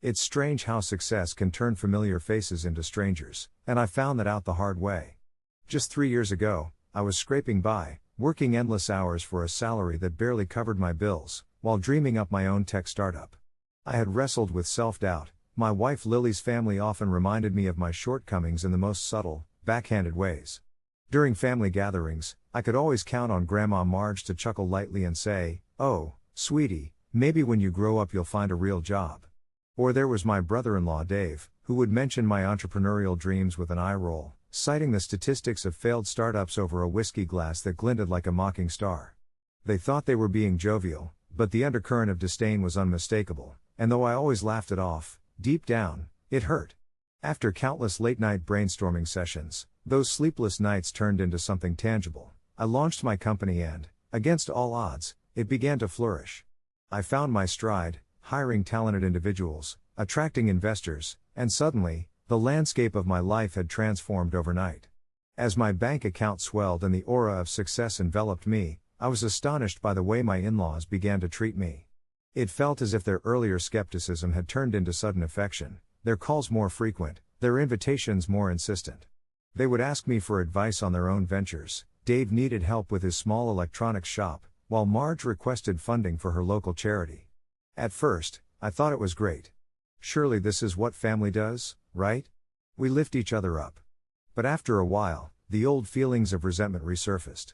It's strange how success can turn familiar faces into strangers, and I found that out the hard way. Just 3 years ago, I was scraping by, working endless hours for a salary that barely covered my bills, while dreaming up my own tech startup. I had wrestled with self-doubt. My wife Lily's family often reminded me of my shortcomings in the most subtle, backhanded ways. During family gatherings, I could always count on Grandma Marge to chuckle lightly and say, "Oh, sweetie, maybe when you grow up you'll find a real job." Or there was my brother-in-law Dave, who would mention my entrepreneurial dreams with an eye roll, citing the statistics of failed startups over a whiskey glass that glinted like a mocking star. They thought they were being jovial, but the undercurrent of disdain was unmistakable, and though I always laughed it off, deep down, it hurt. After countless late-night brainstorming sessions, those sleepless nights turned into something tangible. I launched my company and, against all odds, it began to flourish. I found my stride, hiring talented individuals, attracting investors, and suddenly, the landscape of my life had transformed overnight. As my bank account swelled and the aura of success enveloped me, I was astonished by the way my in-laws began to treat me. It felt as if their earlier skepticism had turned into sudden affection, their calls more frequent, their invitations more insistent. They would ask me for advice on their own ventures. Dave needed help with his small electronics shop, while Marge requested funding for her local charity. At first, I thought it was great. Surely this is what family does, right? We lift each other up. But after a while, the old feelings of resentment resurfaced.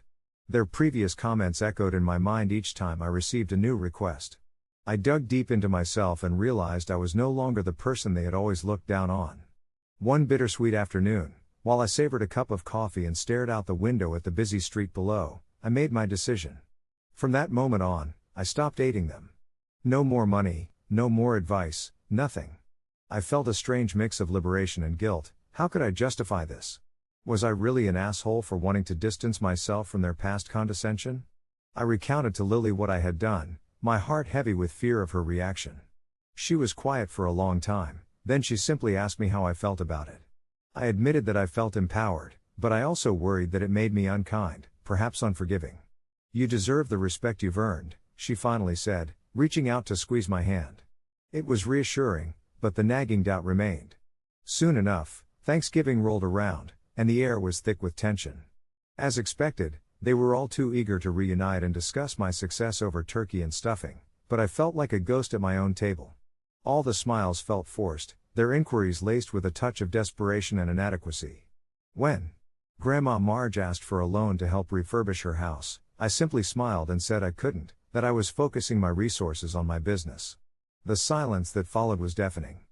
Their previous comments echoed in my mind each time I received a new request. I dug deep into myself and realized I was no longer the person they had always looked down on. One bittersweet afternoon, while I savored a cup of coffee and stared out the window at the busy street below, I made my decision. From that moment on, I stopped aiding them. No more money, no more advice, nothing. I felt a strange mix of liberation and guilt. How could I justify this? Was I really an asshole for wanting to distance myself from their past condescension? I recounted to Lily what I had done, my heart heavy with fear of her reaction. She was quiet for a long time, then she simply asked me how I felt about it. I admitted that I felt empowered, but I also worried that it made me unkind, perhaps unforgiving. "You deserve the respect you've earned," she finally said, reaching out to squeeze my hand. It was reassuring, but the nagging doubt remained. Soon enough, Thanksgiving rolled around, and the air was thick with tension. As expected, they were all too eager to reunite and discuss my success over turkey and stuffing, but I felt like a ghost at my own table. All the smiles felt forced, their inquiries laced with a touch of desperation and inadequacy. When Grandma Marge asked for a loan to help refurbish her house, I simply smiled and said I couldn't, that I was focusing my resources on my business. The silence that followed was deafening.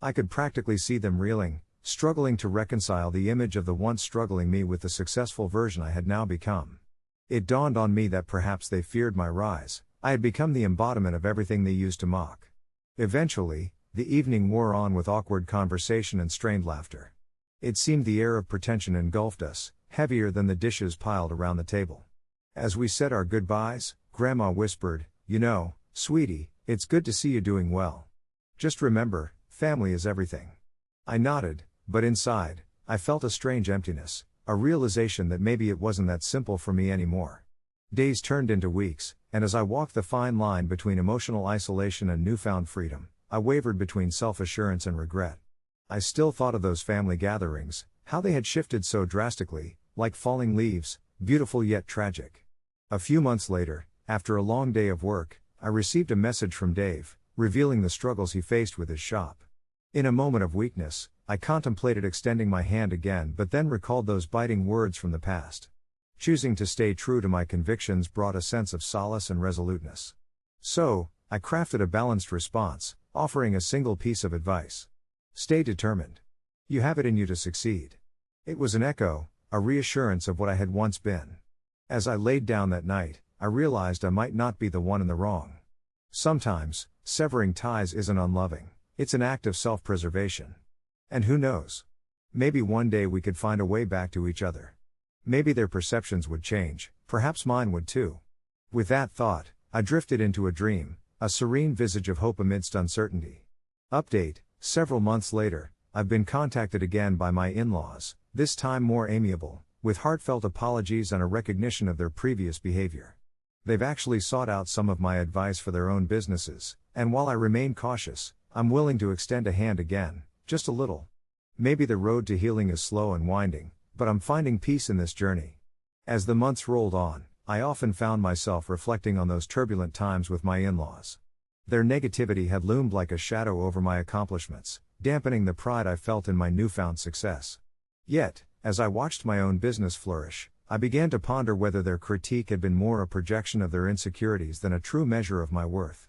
I could practically see them reeling, struggling to reconcile the image of the once struggling me with the successful version I had now become. It dawned on me that perhaps they feared my rise. I had become the embodiment of everything they used to mock. Eventually, the evening wore on with awkward conversation and strained laughter. It seemed the air of pretension engulfed us, heavier than the dishes piled around the table. As we said our goodbyes, Grandma whispered, "You know, sweetie, it's good to see you doing well. Just remember, family is everything." I nodded, but inside, I felt a strange emptiness, a realization that maybe it wasn't that simple for me anymore. Days turned into weeks, and as I walked the fine line between emotional isolation and newfound freedom, I wavered between self-assurance and regret. I still thought of those family gatherings, how they had shifted so drastically, like falling leaves, beautiful yet tragic. A few months later, after a long day of work, I received a message from Dave, revealing the struggles he faced with his shop. In a moment of weakness, I contemplated extending my hand again but then recalled those biting words from the past. Choosing to stay true to my convictions brought a sense of solace and resoluteness. So, I crafted a balanced response, offering a single piece of advice. Stay determined. You have it in you to succeed. It was an echo, a reassurance of what I had once been. As I laid down that night, I realized I might not be the one in the wrong. Sometimes, severing ties isn't unloving, it's an act of self-preservation. And who knows? Maybe one day we could find a way back to each other. Maybe their perceptions would change, perhaps mine would too. With that thought, I drifted into a dream, a serene visage of hope amidst uncertainty. Update: several months later, I've been contacted again by my in-laws, this time more amiable, with heartfelt apologies and a recognition of their previous behavior. They've actually sought out some of my advice for their own businesses, and while I remain cautious, I'm willing to extend a hand again, just a little. Maybe the road to healing is slow and winding, but I'm finding peace in this journey. As the months rolled on, I often found myself reflecting on those turbulent times with my in-laws. Their negativity had loomed like a shadow over my accomplishments, dampening the pride I felt in my newfound success. Yet, as I watched my own business flourish, I began to ponder whether their critique had been more a projection of their insecurities than a true measure of my worth.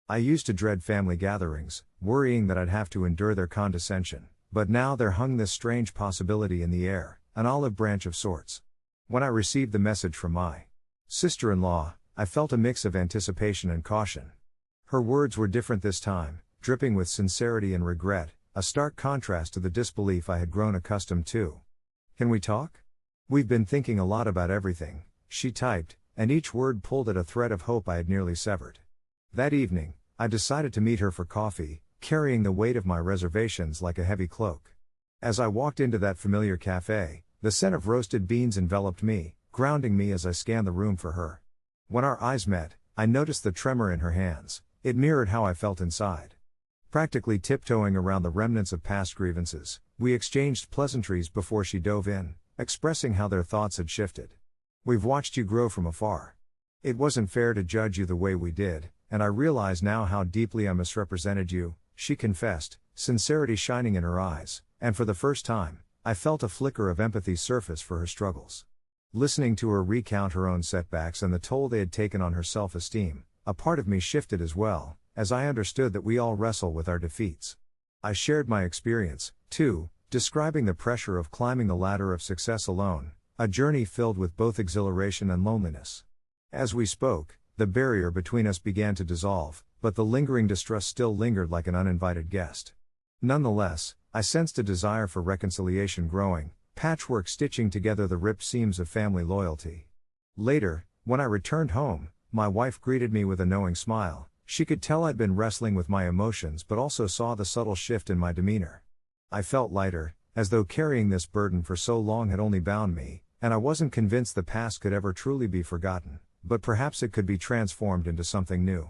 I used to dread family gatherings, worrying that I'd have to endure their condescension, but now there hung this strange possibility in the air, an olive branch of sorts. When I received the message from my sister-in-law, I felt a mix of anticipation and caution. Her words were different this time, dripping with sincerity and regret, a stark contrast to the disbelief I had grown accustomed to. "Can we talk? We've been thinking a lot about everything," she typed, and each word pulled at a thread of hope I had nearly severed. That evening, I decided to meet her for coffee, carrying the weight of my reservations like a heavy cloak. As I walked into that familiar cafe, the scent of roasted beans enveloped me, grounding me as I scanned the room for her. When our eyes met, I noticed the tremor in her hands. It mirrored how I felt inside. Practically tiptoeing around the remnants of past grievances, we exchanged pleasantries before she dove in, expressing how their thoughts had shifted. "We've watched you grow from afar. It wasn't fair to judge you the way we did, and I realize now how deeply I misrepresented you," she confessed, sincerity shining in her eyes, and for the first time, I felt a flicker of empathy surface for her struggles. Listening to her recount her own setbacks and the toll they had taken on her self-esteem, a part of me shifted as well, as I understood that we all wrestle with our defeats. I shared my experience, too, describing the pressure of climbing the ladder of success alone, a journey filled with both exhilaration and loneliness. As we spoke, the barrier between us began to dissolve, but the lingering distrust still lingered like an uninvited guest. Nonetheless, I sensed a desire for reconciliation growing, patchwork stitching together the ripped seams of family loyalty. Later, when I returned home, my wife greeted me with a knowing smile. She could tell I'd been wrestling with my emotions but also saw the subtle shift in my demeanor. I felt lighter, as though carrying this burden for so long had only bound me, and I wasn't convinced the past could ever truly be forgotten, but perhaps it could be transformed into something new.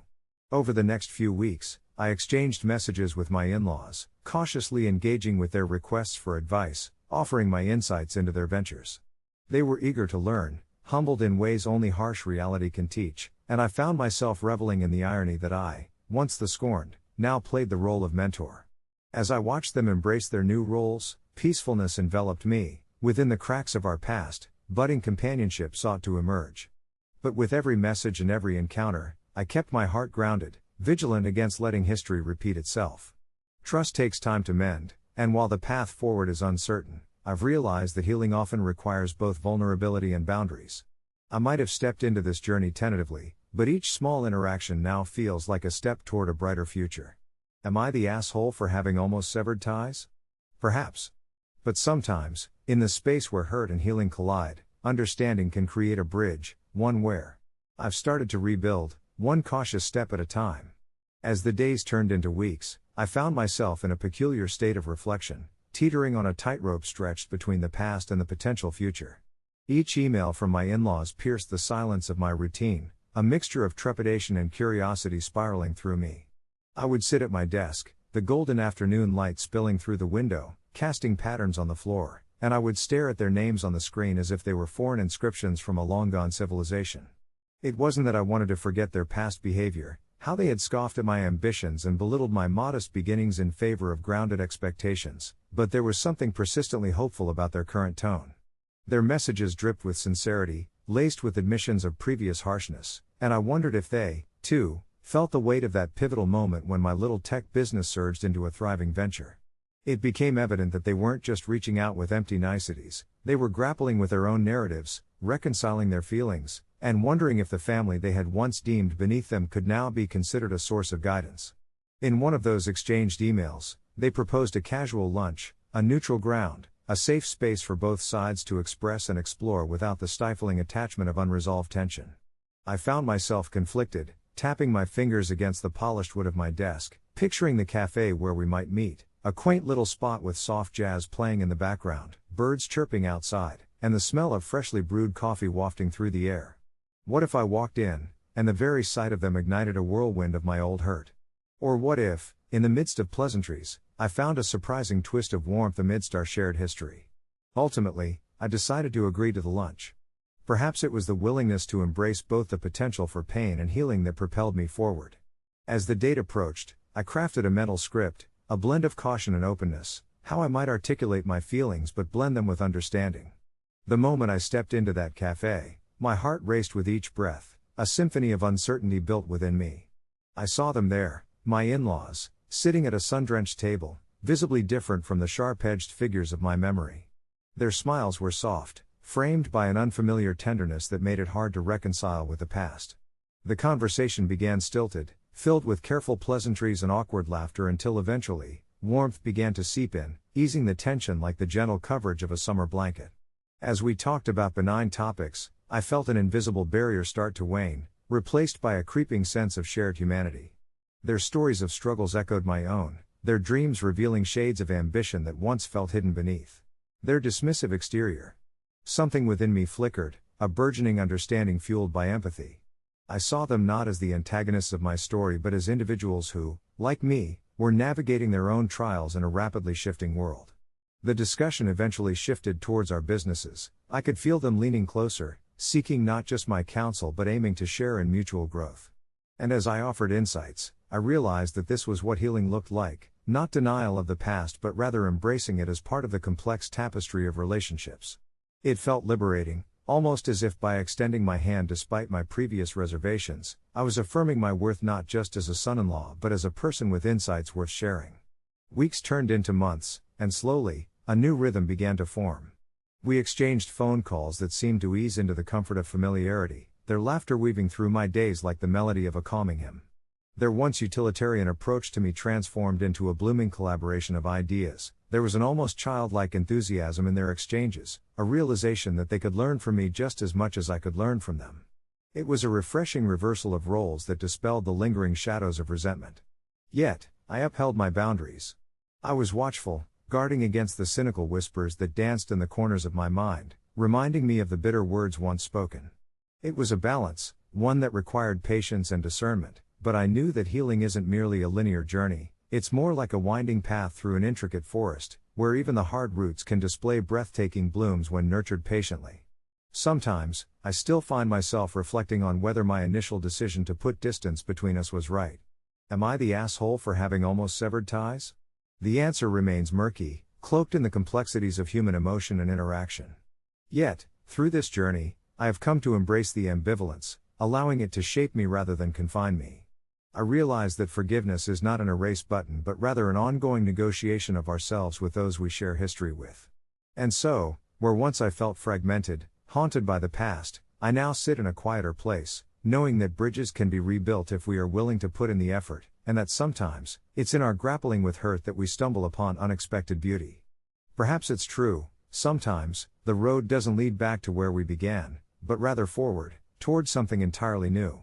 Over the next few weeks, I exchanged messages with my in-laws, cautiously engaging with their requests for advice, offering my insights into their ventures. They were eager to learn, humbled in ways only harsh reality can teach, and I found myself reveling in the irony that I, once the scorned, now played the role of mentor. As I watched them embrace their new roles, peacefulness enveloped me. Within the cracks of our past, budding companionship sought to emerge. But with every message and every encounter, I kept my heart grounded, vigilant against letting history repeat itself. Trust takes time to mend, and while the path forward is uncertain, I've realized that healing often requires both vulnerability and boundaries. I might have stepped into this journey tentatively, but each small interaction now feels like a step toward a brighter future. Am I the asshole for having almost severed ties? Perhaps. But sometimes, in the space where hurt and healing collide, understanding can create a bridge, one where I've started to rebuild, one cautious step at a time. As the days turned into weeks, I found myself in a peculiar state of reflection, teetering on a tightrope stretched between the past and the potential future. Each email from my in-laws pierced the silence of my routine, a mixture of trepidation and curiosity spiraling through me. I would sit at my desk, the golden afternoon light spilling through the window, casting patterns on the floor, and I would stare at their names on the screen as if they were foreign inscriptions from a long-gone civilization. It wasn't that I wanted to forget their past behavior, how they had scoffed at my ambitions and belittled my modest beginnings in favor of grounded expectations, but there was something persistently hopeful about their current tone. Their messages dripped with sincerity, laced with admissions of previous harshness, and I wondered if they, too, felt the weight of that pivotal moment when my little tech business surged into a thriving venture. It became evident that they weren't just reaching out with empty niceties, they were grappling with their own narratives, reconciling their feelings, and wondering if the family they had once deemed beneath them could now be considered a source of guidance. In one of those exchanged emails, they proposed a casual lunch, a neutral ground, a safe space for both sides to express and explore without the stifling attachment of unresolved tension. I found myself conflicted, tapping my fingers against the polished wood of my desk, picturing the cafe where we might meet, a quaint little spot with soft jazz playing in the background, birds chirping outside, and the smell of freshly brewed coffee wafting through the air. What if I walked in, and the very sight of them ignited a whirlwind of my old hurt? Or what if, in the midst of pleasantries, I found a surprising twist of warmth amidst our shared history. Ultimately, I decided to agree to the lunch. Perhaps it was the willingness to embrace both the potential for pain and healing that propelled me forward. As the date approached, I crafted a mental script, a blend of caution and openness, how I might articulate my feelings but blend them with understanding. The moment I stepped into that cafe, my heart raced with each breath, a symphony of uncertainty built within me. I saw them there, my in-laws, sitting at a sun-drenched table, visibly different from the sharp-edged figures of my memory. Their smiles were soft, framed by an unfamiliar tenderness that made it hard to reconcile with the past. The conversation began stilted, filled with careful pleasantries and awkward laughter until eventually, warmth began to seep in, easing the tension like the gentle coverage of a summer blanket. As we talked about benign topics, I felt an invisible barrier start to wane, replaced by a creeping sense of shared humanity. Their stories of struggles echoed my own, their dreams revealing shades of ambition that once felt hidden beneath their dismissive exterior. Something within me flickered, a burgeoning understanding fueled by empathy. I saw them not as the antagonists of my story but as individuals who, like me, were navigating their own trials in a rapidly shifting world. The discussion eventually shifted towards our businesses. I could feel them leaning closer, seeking not just my counsel but aiming to share in mutual growth. And as I offered insights, I realized that this was what healing looked like, not denial of the past but rather embracing it as part of the complex tapestry of relationships. It felt liberating, almost as if by extending my hand despite my previous reservations, I was affirming my worth not just as a son-in-law but as a person with insights worth sharing. Weeks turned into months, and slowly, a new rhythm began to form. We exchanged phone calls that seemed to ease into the comfort of familiarity, their laughter weaving through my days like the melody of a calming hymn. Their once utilitarian approach to me transformed into a blooming collaboration of ideas. There was an almost childlike enthusiasm in their exchanges, a realization that they could learn from me just as much as I could learn from them. It was a refreshing reversal of roles that dispelled the lingering shadows of resentment. Yet, I upheld my boundaries. I was watchful, guarding against the cynical whispers that danced in the corners of my mind, reminding me of the bitter words once spoken. It was a balance, one that required patience and discernment, but I knew that healing isn't merely a linear journey, it's more like a winding path through an intricate forest, where even the hard roots can display breathtaking blooms when nurtured patiently. Sometimes, I still find myself reflecting on whether my initial decision to put distance between us was right. Am I the asshole for having almost severed ties? The answer remains murky, cloaked in the complexities of human emotion and interaction. Yet, through this journey, I have come to embrace the ambivalence, allowing it to shape me rather than confine me. I realize that forgiveness is not an erase button but rather an ongoing negotiation of ourselves with those we share history with. And so, where once I felt fragmented, haunted by the past, I now sit in a quieter place, knowing that bridges can be rebuilt if we are willing to put in the effort, and that sometimes, it's in our grappling with hurt that we stumble upon unexpected beauty. Perhaps it's true, sometimes, the road doesn't lead back to where we began, but rather forward, towards something entirely new.